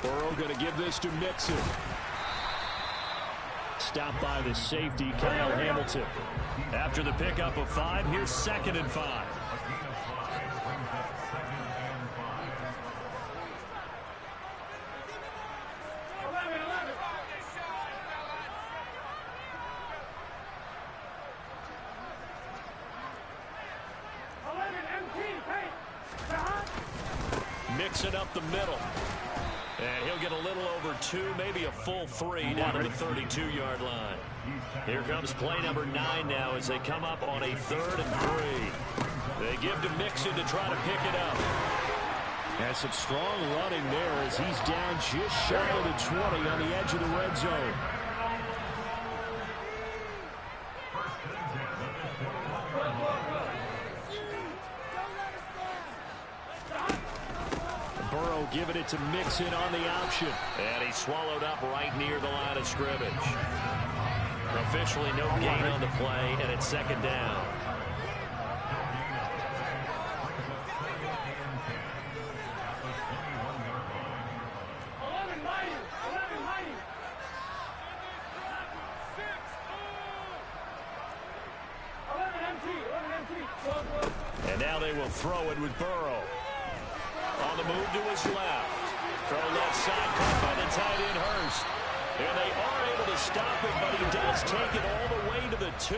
Burrow going to give this to Mixon. Stopped by the safety, Kyle Hamilton. After the pickup of 5, here's 2nd and 5. Mixing up the middle. And he'll get a little over 2, maybe a full 3 down to the 32-yard line. Here comes play number 9 now as they come up on a 3rd and 3. They give to Mixon to try to pick it up. Has some strong running there as he's down just shy of the 20 on the edge of the red zone. Burrow giving it to Mixon on the option. And he swallowed up right near the line of scrimmage. Officially no gain on the play, and it's 2nd down. And now they will throw it with Burrow. On the move to his left. Throw left side, caught by the tight end Hurst. And they are able to stop him, but he does take it all the way to the 2.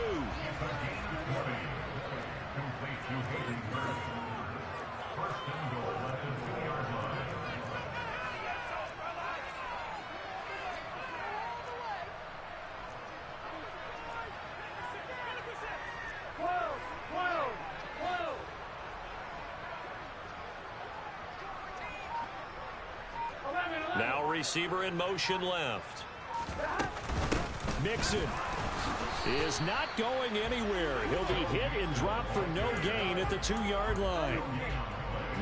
Now receiver in motion left. Mixon is not going anywhere. He'll be hit and dropped for no gain at the 2-yard line.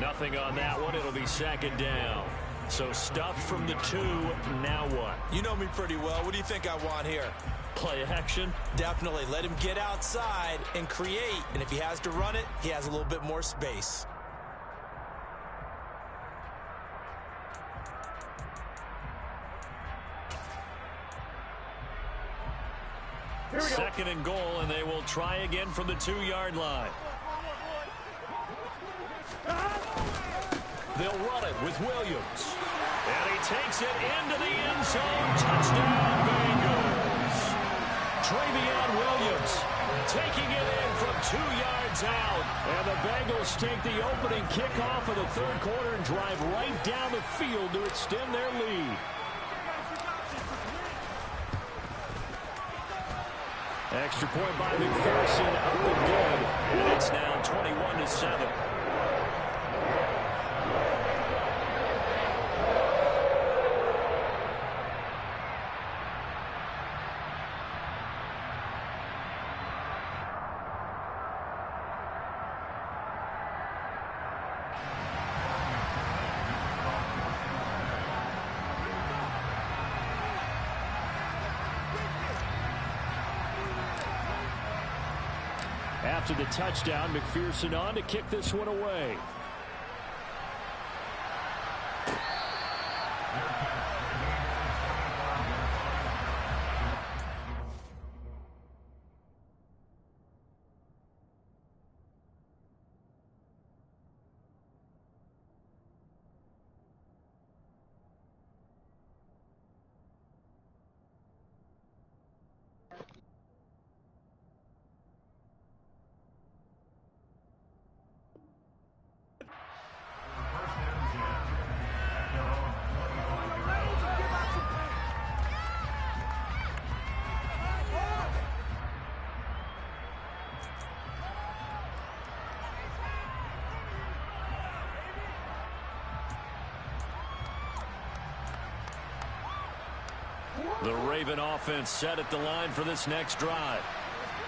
Nothing on that one. It'll be 2nd down. So stuffed from the 2. Now what? You know me pretty well. What do you think I want here? Play action? Definitely. Let him get outside and create. And if he has to run it, he has a little bit more space. Second and goal, and they will try again from the 2-yard line. They'll run it with Williams. And he takes it into the end zone. Touchdown, Bengals. Travion Williams taking it in from 2 yards out. And the Bengals take the opening kickoff of the 3rd quarter and drive right down the field to extend their lead. Extra point by McPherson, up and good. And it's now 21-7. After the touchdown, McPherson on to kick this one away. The Raven offense set at the line for this next drive.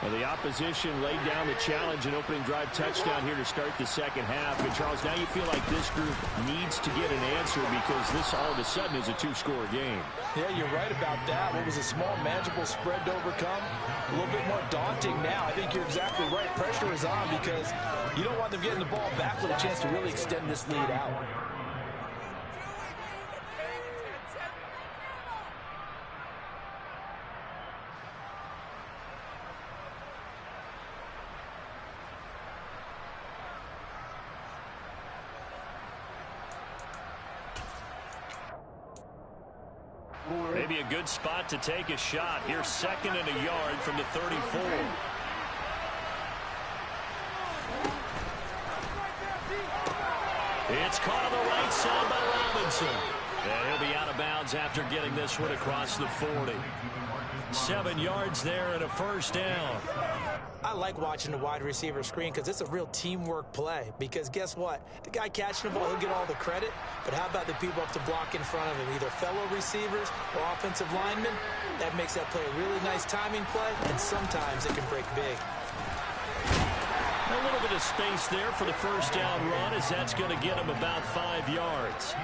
Well, the opposition laid down the challenge and opening drive touchdown here to start the second half. And, Charles, now you feel like this group needs to get an answer because this all of a sudden is a two-score game. Yeah, you're right about that. What was a small, manageable spread to overcome? A little bit more daunting now. I think you're exactly right. Pressure is on because you don't want them getting the ball back with a chance to really extend this lead out. Maybe a good spot to take a shot. Here's 2nd and a yard from the 34. It's caught on the right side by Robinson. And he'll be out of bounds after getting this one across the 40. 7 yards there and a first down. I like watching the wide receiver screen because it's a real teamwork play. Because guess what? The guy catching the ball, he'll get all the credit. But how about the people up to block in front of him? Either fellow receivers or offensive linemen. That makes that play a really nice timing play. And sometimes it can break big. A little bit of space there for the first down run as that's going to get him about 5 yards.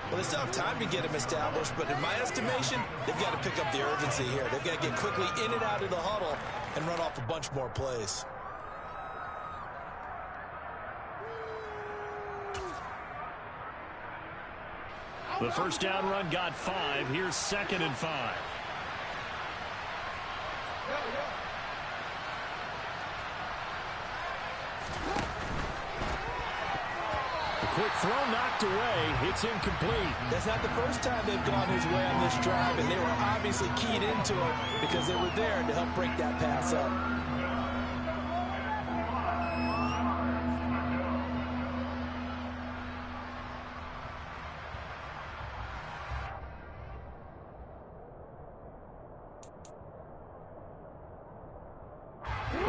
Well, they still have time to get him established, but in my estimation, they've got to pick up the urgency here. They've got to get quickly in and out of the huddle and run off a bunch more plays. The first down run got 5. Here's 2nd and 5. Quick throw knocked away. It's incomplete. That's not the first time they've gone his way on this drive, and they were obviously keyed into it because they were there to help break that pass up.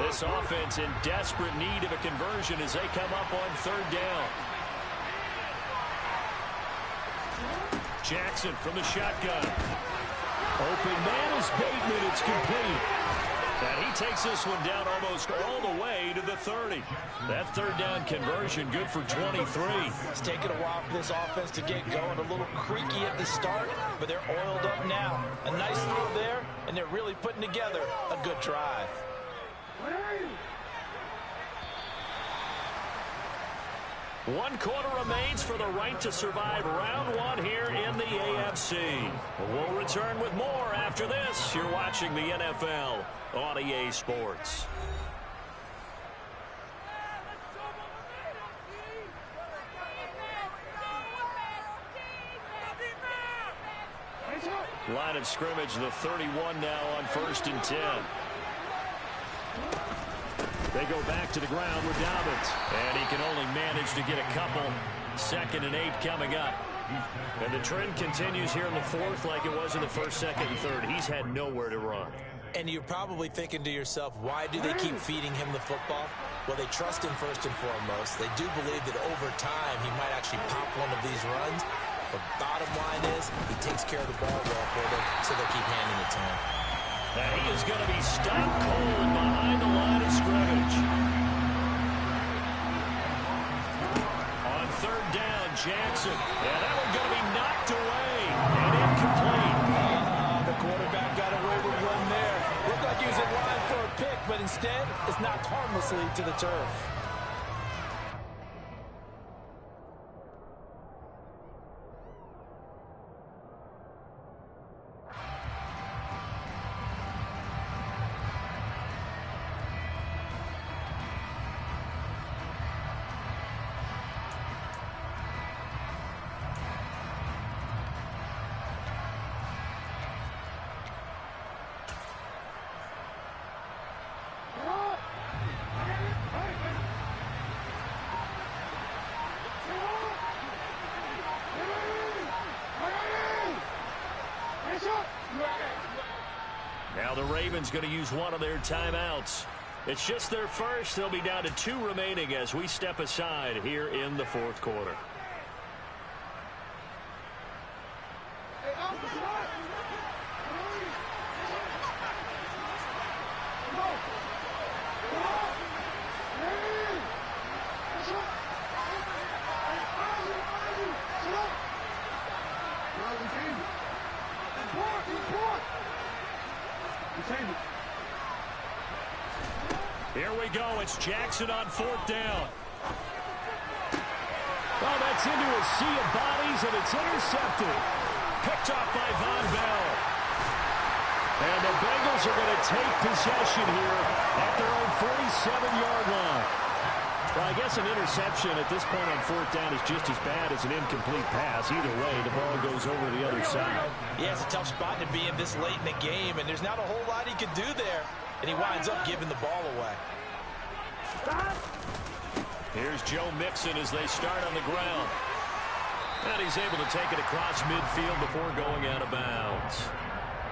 This offense in desperate need of a conversion as they come up on 3rd down. Jackson from the shotgun. Open man is Bateman. It's complete. And he takes this one down almost all the way to the 30. That 3rd down conversion good for 23. It's taken a while for this offense to get going. A little creaky at the start, but they're oiled up now. A nice throw there, and they're really putting together a good drive. 1 quarter remains for the right to survive round 1 here in the AFC. We'll return with more after this. You're watching the NFL on EA Sports. Line of scrimmage, the 31 now on 1st and 10. They go back to the ground with Dobbins. And he can only manage to get a couple. 2nd and 8 coming up. And the trend continues here in the 4th like it was in the 1st, 2nd, and 3rd. He's had nowhere to run. And you're probably thinking to yourself, why do they keep feeding him the football? Well, they trust him first and foremost. They do believe that over time he might actually pop one of these runs. But bottom line is he takes care of the ball well for them, so they'll keep handing it to him. And he is going to be stopped cold behind the line of scrimmage. On 3rd down, Jackson. And that one's going to be knocked away and incomplete. The quarterback got away with one there. Looked like he was in line for a pick, but instead it's knocked harmlessly to the turf. Now the Ravens going to use one of their timeouts. It's just their first. They'll be down to 2 remaining as we step aside here in the 4th quarter. go. It's Jackson on 4th down. Oh, that's into a sea of bodies, and it's intercepted. Picked off by Von Bell. And the Bengals are going to take possession here at their own 47-yard line. Well, I guess an interception at this point on 4th down is just as bad as an incomplete pass. Either way, the ball goes over the other side. Yeah, it's a tough spot to be in this late in the game, and there's not a whole lot he can do there. And he winds up giving the ball away. Here's Joe Mixon as they start on the ground. And he's able to take it across midfield before going out of bounds.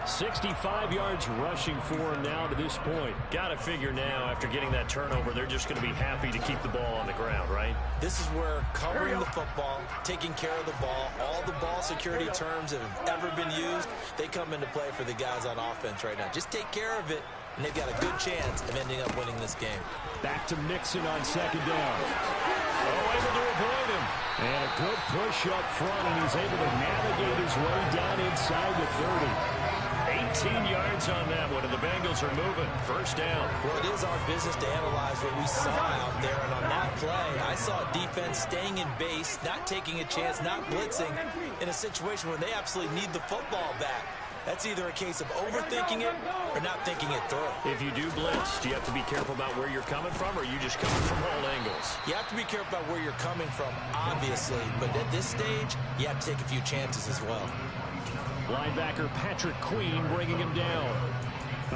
65 yards rushing for him now to this point. Got to figure now, after getting that turnover, they're just going to be happy to keep the ball on the ground, right? This is where covering the football, taking care of the ball, all the ball security terms that have ever been used, they come into play for the guys on offense right now. Just take care of it, and they've got a good chance of ending up winning this game. Back to Mixon on 2nd down. Oh, able to avoid him. And a good push up front, and he's able to navigate his way down inside the 30. 18 yards on that one, and the Bengals are moving. 1st down. Well, it is our business to analyze what we saw out there, and on that play, I saw a defense staying in base, not taking a chance, not blitzing, in a situation where they absolutely need the football back. That's either a case of overthinking it or not thinking it through. If you do blitz, do you have to be careful about where you're coming from, or are you just coming from all angles? You have to be careful about where you're coming from, obviously, but at this stage, you have to take a few chances as well. Linebacker Patrick Queen bringing him down.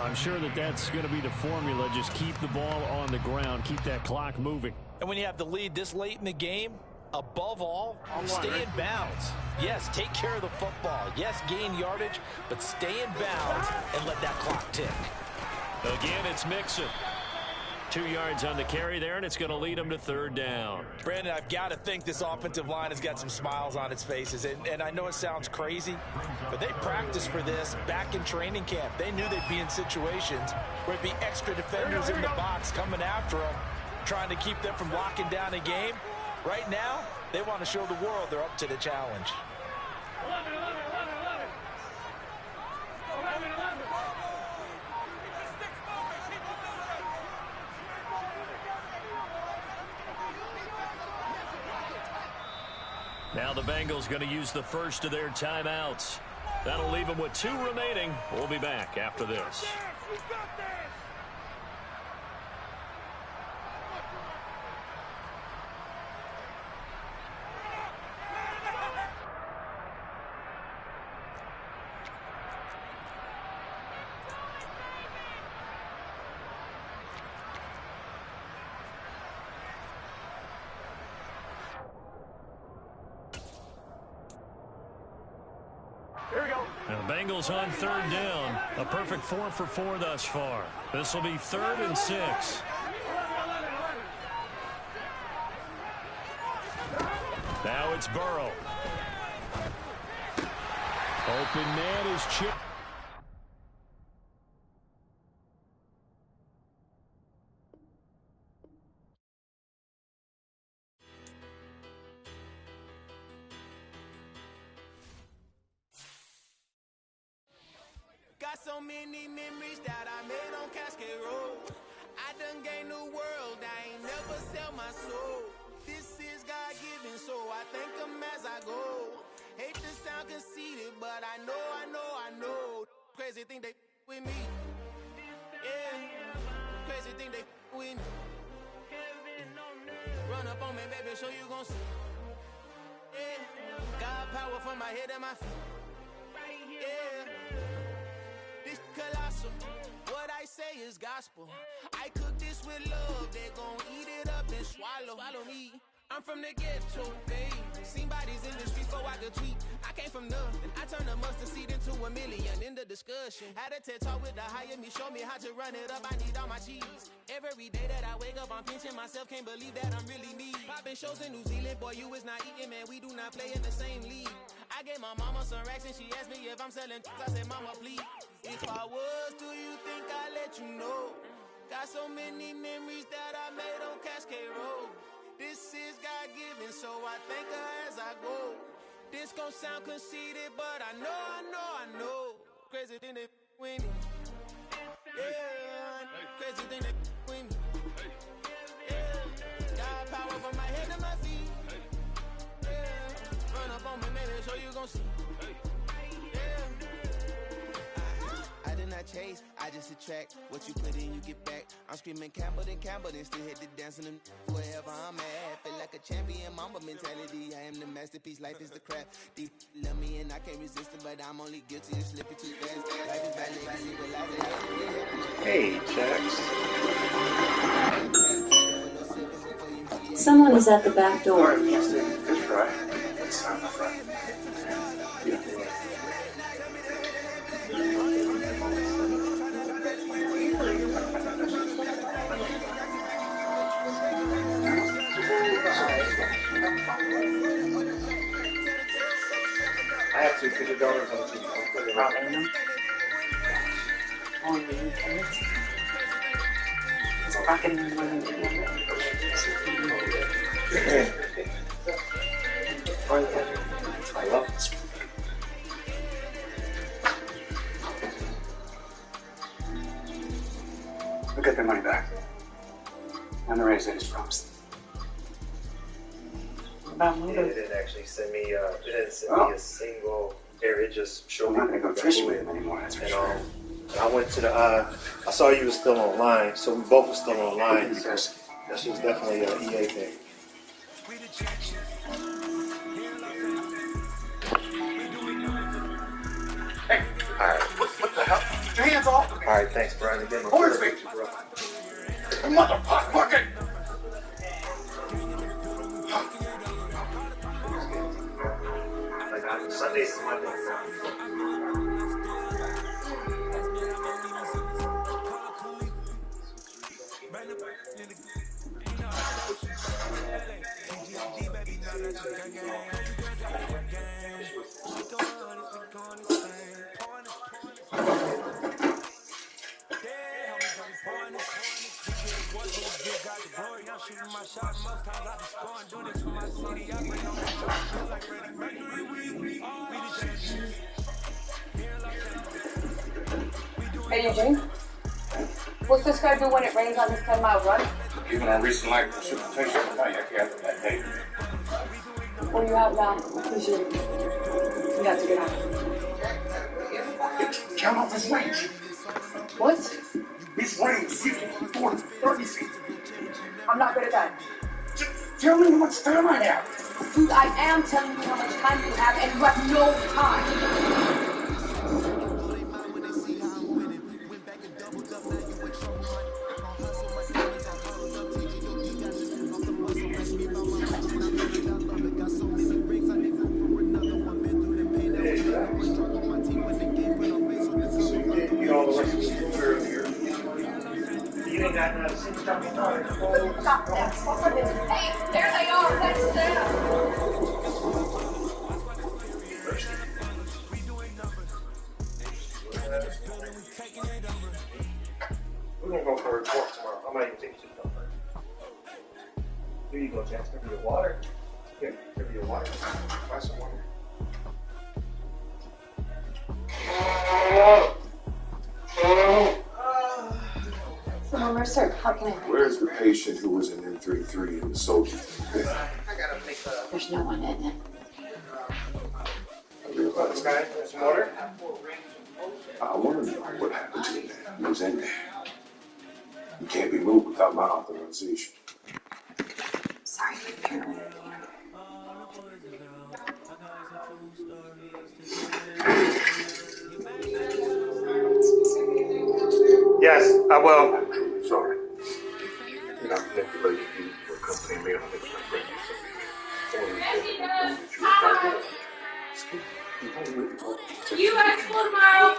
I'm sure that that's going to be the formula. Just keep the ball on the ground. Keep that clock moving. And when you have the lead this late in the game, above all, stay in bounds. Yes, take care of the football. Yes, gain yardage, but stay in bounds and let that clock tick. Again, it's Mixon. 2 yards on the carry there, and it's going to lead him to 3rd down. Brandon, I've got to think this offensive line has got some smiles on its faces. And I know it sounds crazy, but they practiced for this back in training camp. They knew they'd be in situations where it'd be extra defenders in the box coming after them, trying to keep them from locking down a game. Right now, they want to show the world they're up to the challenge. 11. Now the Bengals going to use the first of their timeouts. That'll leave them with 2 remaining. We'll be back after this. And the Bengals on 3rd down. A perfect 4 for 4 thus far. This will be 3rd and 6. Now it's Burrow. Open man is Chip. Got so many memories that I made on Cascade Road. I done gained the world, I ain't never sell my soul. This is God-given, so I thank him as I go. Hate to sound conceited, but I know. Crazy thing they with me. Yeah, crazy thing they with me. Run up on me, baby, show you gon' see. Yeah, God power from my head and my feet. Yeah. This colossal, what I say is gospel. I cook this with love, they gon' eat it up and swallow me. I'm from the ghetto, babe. Seen bodies in the streets so I could tweet. I came from nothing, I turned a mustard seed into a million. In the discussion, had a TED talk with the higher me. Show me how to run it up, I need all my cheese. Every day that I wake up, I'm pinching myself. Can't believe that I'm really me. Popping shows in New Zealand, boy, you is not eating, man. We do not play in the same league. I gave my mama some racks and she asked me if I'm selling. I said, mama, please. If I was, do you think I'd let you know? Got so many memories that I made on Cascade Road. This is God-given, so I thank her as I go. This gon' sound conceited, but I know. Crazy thing they with me. Yeah, crazy thing they with me. on me, maybe so you gon' see. I did not chase, I just attract. What you put in, you get back. I'm screaming Campbell, then still hit the dancing and wherever I'm at. Feel like a champion, mamba mentality. I am the masterpiece, life is the craft. Deep love me and I can't resist it, but I'm only guilty of slipping too fast. Life is my legacy, but life ahead. Hey, Jax. Someone is at the back door. Good try. It's time to fry. Yeah. I have to because your daughter's on TV. I'll put it out in them. On the weekends. It's rocking in the morning together. I love this. We'll get their money back. And the raise they just promised. It didn't actually send me. It didn't send me a single. It just showed me. I'm not gonna go fishing with him anymore. That's for sure. I went to the. I saw you were still online, so we both were still online because that shit was definitely an EA thing. Hey, all right. What the hell? Get your hands off of me. All right, thanks, Brian. Again, Who is me? Motherfucker! Like Sundays is my day. Hey, Eugene. What's this guy do when it rains on his 10-mile run? Given our recent lack of precipitation, I after that day. What do you have now? Appreciate it. You got to get out. Count off his range. What? His range is equal to 40, 30 feet. I'm not good at that. Just tell me how much time I have. Dude, I am telling you how much time you have, and you have no time. Stop that. Hey, there they are. That's them. We're gonna go for a report tomorrow. I might even take you to the number. Here you go, Jax. Give me your water. Here, give me your water. Buy some water. So, Mercer, how can I help? Where's the patient who was in M33 in the soldier? There's no one in it. This guy, some water? I want to know what happened to the man who was in there. You can't be moved without my authorization. Sorry, apparently. Yes, I will. I'm sorry. You're not manipulating you for accompanying me on a mission. You at school tomorrow?